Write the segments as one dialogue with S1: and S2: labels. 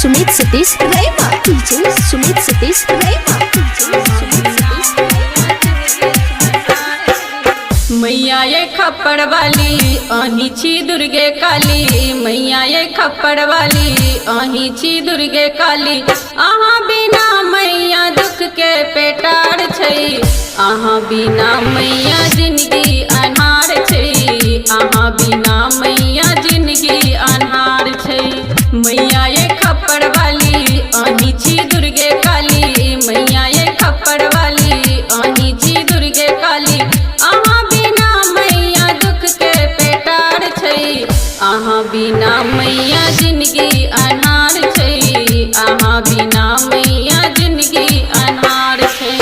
S1: Sumit Satish Rema, DJ Sumit Satish रेमा,
S2: मैया ये खप्पड़ वाली अही छी दुर्गे काली, मैया ये खप्पड़ वाली अही छी दुर्गे काली। अहाँ बिना मैया दुख के पेटार छै, अहाँ बिना मैया जिंदगी अन्हार छै, अहाँ बिना मैया जिंदगी अन्हार छै। मैया ये खप्पड़ वाली अही छी दुर्गे काली, मैया ये खप्पड़ वाली अही छी दुर्गे काली। अहाँ बिना मैया दुख के पेटार छै, अहाँ बिना मैया जिंदगी अन्हार छै, अहाँ बिना मैया जिंदगी अन्हार छै।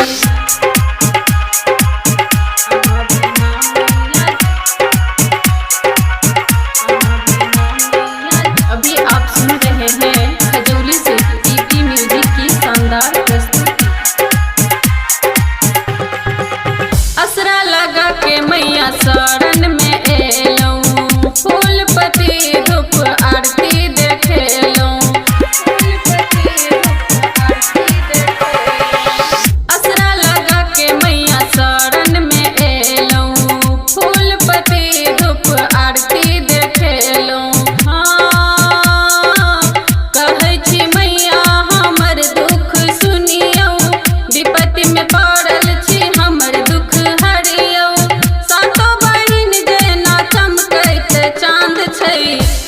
S2: अभी आप सुन रहे हैं खजौली से टीपी म्यूजिक की शानदार प्रस्तुति। असरा लगा के मैया शरण में एलौं, फूल पत्ती धूप आरती देखेलौं, असरा लगा के मैया शरण में एलौं, फूल पत्ती धूप आरती देखेलौं। कहै छी मैया हमर दुख सुनियौ, विपत्ति में पड़ल छी हमर दुख हरियौ। सातो बहिन जेना चमकैत चाँद छै,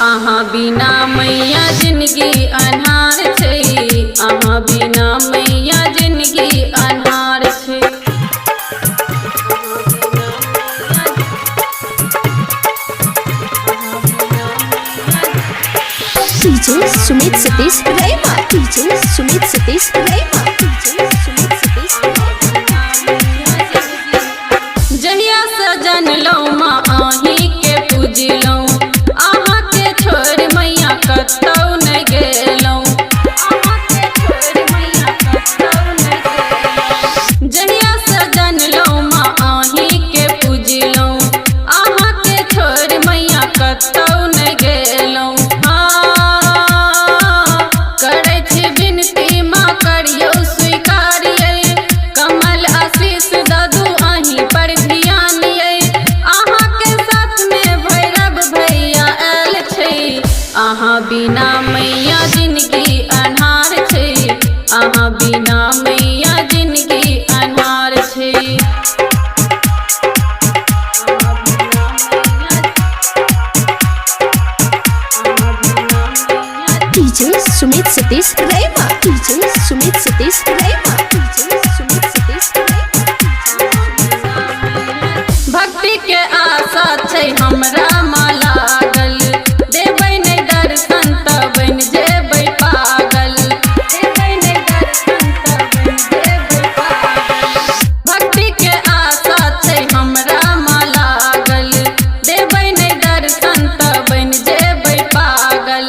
S2: अहाँ बिना मैया जिंदगी अन्हार छै, अहाँ बिना मैया जिंदगी अन्हार छै।
S1: DJ Sumit Satish Rema, DJ Sumit Satish Rema, DJ Sumit Satish
S2: जहिया सजन लौं माँ अहीं के पूजलौं, अहाँ के छोड़ मैया कतौ न गेलौं, जहिया सजन लौं माँ अहीं के पूजलौं, अहाँ के छोड़ मैया कतौ न गेलौं। करै छी विनती माँ करियौ स्वीकारियै, कमल आशीष ददू अहीं पर ध्यान यै। अहाँ के साथ में भैरव भैया आयल छै, अहाँ बिना मैया जिंदगी अन्हार छै, अहाँ बिना मैया जिंदगी अन्हार छै।
S1: DJ Sumit Satish Rema, DJ Sumit Satish Rema, DJ Sumit Satish
S2: भक्ति के आशा छै हमरा माँ लागल, देबै नै दर्शन त बनि जेबै पागल, देबै नै दर्शन त बनि जेबै पागल। भक्ति के आशा छै हमरा माँ लागल, देबै नै दर्शन त बनि जेबै पागल।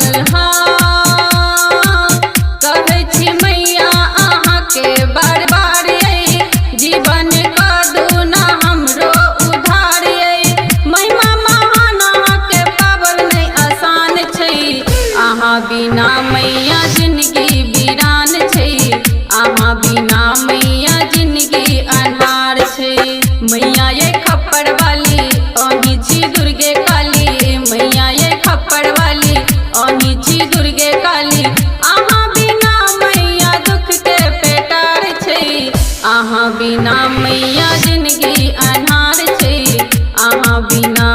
S2: कहै छी मैया अहाँ के बार बार यै, जीवन कदू ना हमरो उधार यै। महिमा महान अहाँ के पावल नै आसान छै, अहाँ बिना मैया जिंदगी वीरान छै, अहाँ बिना मैया जिंदगी अन्हार छै। मैया ये खप्पड़ वाली अही छी दुर्गे काली, मैया ये खप्पड़ वाली अही छी दुर्गे काली। अहाँ बिना मैया दुख के पेटार छै, अहाँ बिना मैया जिंदगी अन्हार छै, अहाँ बिना